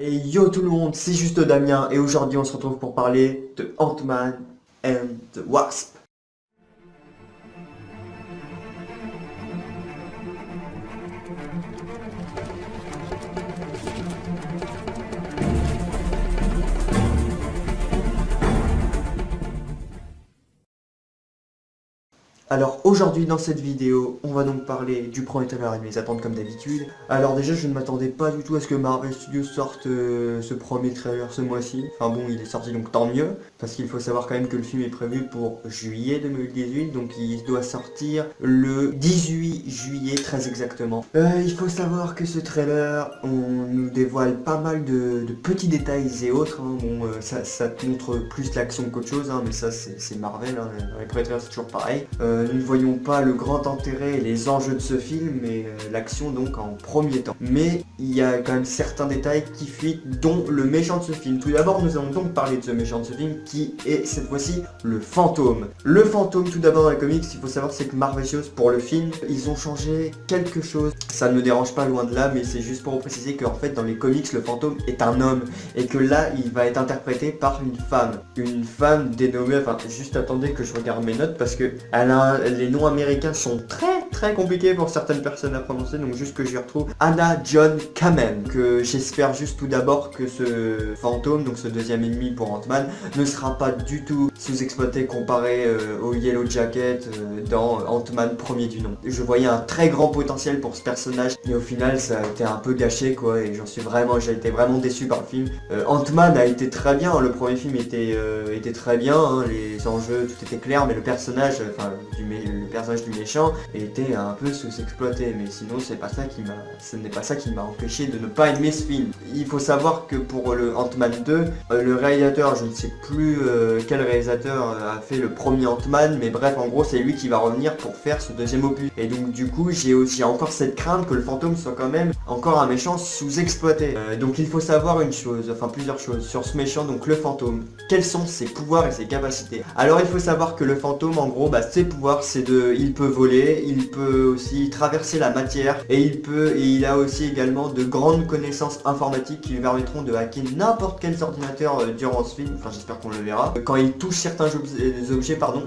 Et yo tout le monde, c'est juste Damien et aujourd'hui on se retrouve pour parler de Ant-Man and the Wasp. Alors aujourd'hui dans cette vidéo, on va donc parler du premier trailer et de mes attentes comme d'habitude. Alors déjà je ne m'attendais pas du tout à ce que Marvel Studios sorte ce premier trailer ce mois-ci. Enfin bon, il est sorti donc tant mieux, parce qu'il faut savoir quand même que le film est prévu pour juillet 2018, donc il doit sortir le 18 juillet très exactement. Il faut savoir que ce trailer, on nous dévoile pas mal de petits détails et autres. Hein. Bon, ça te montre plus l'action qu'autre chose, hein, mais ça c'est Marvel, hein. Dans les premiers trailers c'est toujours pareil. Nous ne voyons pas le grand intérêt et les enjeux de ce film, mais l'action donc en premier temps. Mais il y a quand même certains détails qui fuitent, dont le méchant de ce film. Tout d'abord, nous allons donc parler de ce méchant de ce film, qui est cette fois-ci le fantôme. Le fantôme, tout d'abord dans les comics, il faut savoir c'est que Marvel Studios, pour le film, ils ont changé quelque chose. Ça ne me dérange pas loin de là, mais c'est juste pour vous préciser qu'en fait dans les comics, le fantôme est un homme, et que là, il va être interprété par une femme. Une femme dénommée, enfin juste attendez que je regarde mes notes, parce que les noms américains sont très compliqués pour certaines personnes à prononcer, donc juste que j'y retrouve Hannah John Kamen, que j'espère juste tout d'abord que ce fantôme, donc ce deuxième ennemi pour Ant-Man, ne sera pas du tout sous-exploité comparé au Yellow Jacket dans Ant-Man premier du nom. Je voyais un très grand potentiel pour ce personnage, et au final ça a été un peu gâché quoi, et j'ai été vraiment déçu par le film. Ant-Man a été très bien, le premier film était très bien, hein, les enjeux, tout était clair, mais le personnage, le personnage du méchant était un peu sous-exploité, mais sinon ce n'est pas ça qui m'a empêché de ne pas aimer ce film. Il faut savoir que pour le Ant-Man 2, le réalisateur, je ne sais plus quel réalisateur a fait le premier Ant-Man, mais bref, en gros c'est lui qui va revenir pour faire ce deuxième opus. Et donc du coup j'ai encore cette crainte que le fantôme soit quand même encore un méchant sous-exploité. Donc il faut savoir une chose, enfin plusieurs choses sur ce méchant, donc le fantôme. Quels sont ses pouvoirs et ses capacités? Alors il faut savoir que le fantôme, en gros, ses pouvoirs c'est il peut voler, il peut aussi traverser la matière, et il a aussi également de grandes connaissances informatiques qui lui permettront de hacker n'importe quel ordinateur durant ce film, enfin j'espère qu'on le verra. Quand il touche certains objets,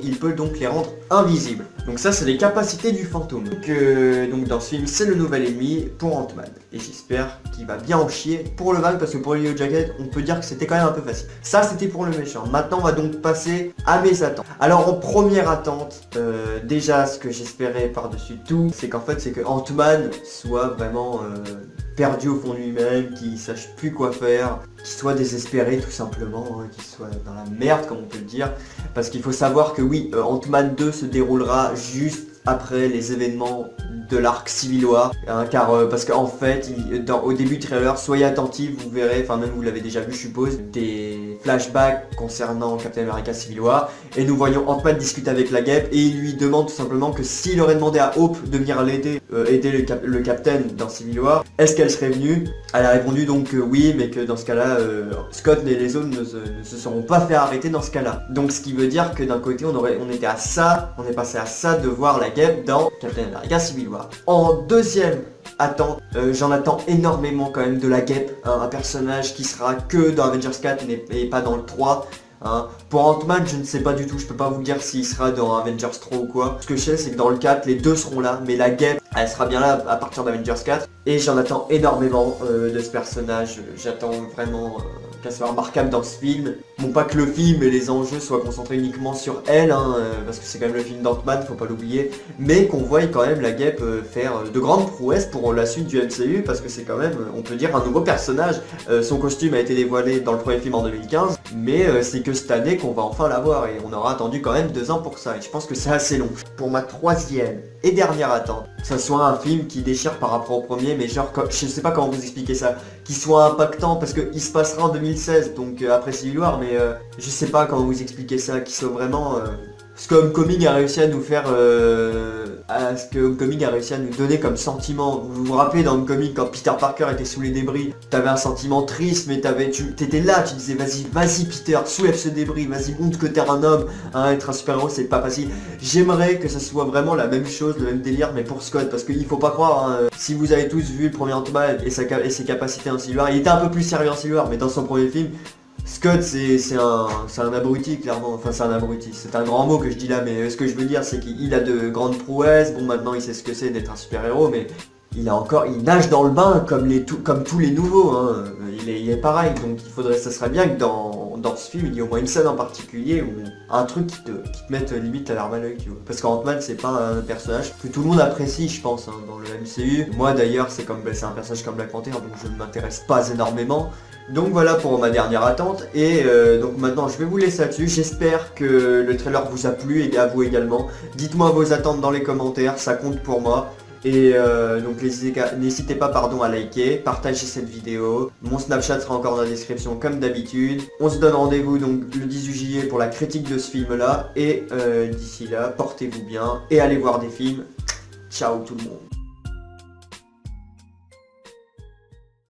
il peut donc les rendre invisibles. Donc ça c'est les capacités du fantôme. Donc dans ce film c'est le nouvel ennemi pour Ant-Man, et j'espère qu'il va bien en chier pour le van, parce que pour le Yellow Jacket on peut dire que c'était quand même un peu facile. Ça c'était pour le méchant. Maintenant on va donc passer à mes attentes. Alors en première attente, déjà ce que j'espérais par-dessus tout, c'est que Ant-Man soit vraiment perdu au fond de lui-même, qu'il sache plus quoi faire, qu'il soit désespéré tout simplement, hein, qu'il soit dans la merde comme on peut le dire. Parce qu'il faut savoir que oui, Ant-Man 2 se déroulera juste après les événements de l'arc Civil War, hein, parce qu'en fait, au début du trailer, soyez attentifs, vous verrez, enfin même vous l'avez déjà vu je suppose, des flashbacks concernant Captain America Civil War, et nous voyons Ant-Man discuter avec la guêpe, et il lui demande tout simplement que s'il aurait demandé à Hope de venir l'aider, aider le Captain dans Civil War, est-ce qu'elle serait venue? Elle a répondu donc oui, mais que dans ce cas-là, Scott et les autres ne se seront pas fait arrêter dans ce cas-là. Donc ce qui veut dire que d'un côté on est passé à ça de voir la guêpe dans Captain America Civil War. En deuxième attente, j'en attends énormément quand même de la guêpe, hein, un personnage qui sera que dans Avengers 4 et pas dans le 3. Hein. Pour Ant-Man, je ne sais pas du tout, je peux pas vous dire s'il sera dans Avengers 3 ou quoi. Ce que je sais, c'est que dans le 4, les deux seront là, mais la guêpe, elle sera bien là à partir d'Avengers 4. Et j'en attends énormément de ce personnage, j'attends vraiment qu'elle soit remarquable dans ce film. Bon, pas que le film et les enjeux soient concentrés uniquement sur elle, hein, parce que c'est quand même le film d'Ant-Man, faut pas l'oublier, mais qu'on voie quand même la guêpe faire de grandes prouesses pour la suite du MCU, parce que c'est quand même, on peut dire, un nouveau personnage. Son costume a été dévoilé dans le premier film en 2015, mais c'est que cette année qu'on va enfin l'avoir, et on aura attendu quand même 2 ans pour ça, et je pense que c'est assez long. Pour ma troisième et dernière attente, que ce soit un film qui déchire par rapport au premier, mais genre, je sais pas comment vous expliquer ça, qui soit impactant, parce qu'il se passera en 2016, donc après Civil War, mais je sais pas comment vous expliquer ça, qui soit vraiment... Homecoming a réussi à nous faire à ce que Homecoming a réussi à nous donner comme sentiment. Vous vous rappelez dans Homecoming quand Peter Parker était sous les débris, t'avais un sentiment triste mais t'étais là, tu disais vas-y Peter, soulève ce débris, vas-y montre que t'es un homme, hein, être un super-héros c'est pas facile. J'aimerais que ça soit vraiment la même chose, le même délire mais pour Scott, parce qu'il faut pas croire, hein, si vous avez tous vu le premier Ant-Man et ses capacités en Civil War, il était un peu plus sérieux en Civil War, mais dans son premier film, Scott c'est un abruti clairement, enfin c'est un abruti, c'est un grand mot que je dis là, mais ce que je veux dire c'est qu'il a de grandes prouesses, bon maintenant il sait ce que c'est d'être un super-héros, mais il nage dans le bain comme tous les nouveaux, hein. Il est pareil, donc ça serait bien que dans ce film il y ait au moins une scène en particulier ou un truc qui te mette limite à l'arme à l'œil, tu vois. Parce qu'Ant-Man c'est pas un personnage que tout le monde apprécie je pense, hein, dans le MCU. Moi d'ailleurs c'est un personnage comme Black Panther, donc je ne m'intéresse pas énormément. Donc voilà pour ma dernière attente et donc maintenant je vais vous laisser là-dessus. J'espère que le trailer vous a plu et à vous également. Dites-moi vos attentes dans les commentaires, ça compte pour moi. Et donc n'hésitez pas à liker, partager cette vidéo. Mon Snapchat sera encore dans la description comme d'habitude. On se donne rendez-vous donc le 18 juillet pour la critique de ce film là. Et d'ici là, portez-vous bien et allez voir des films. Ciao tout le monde.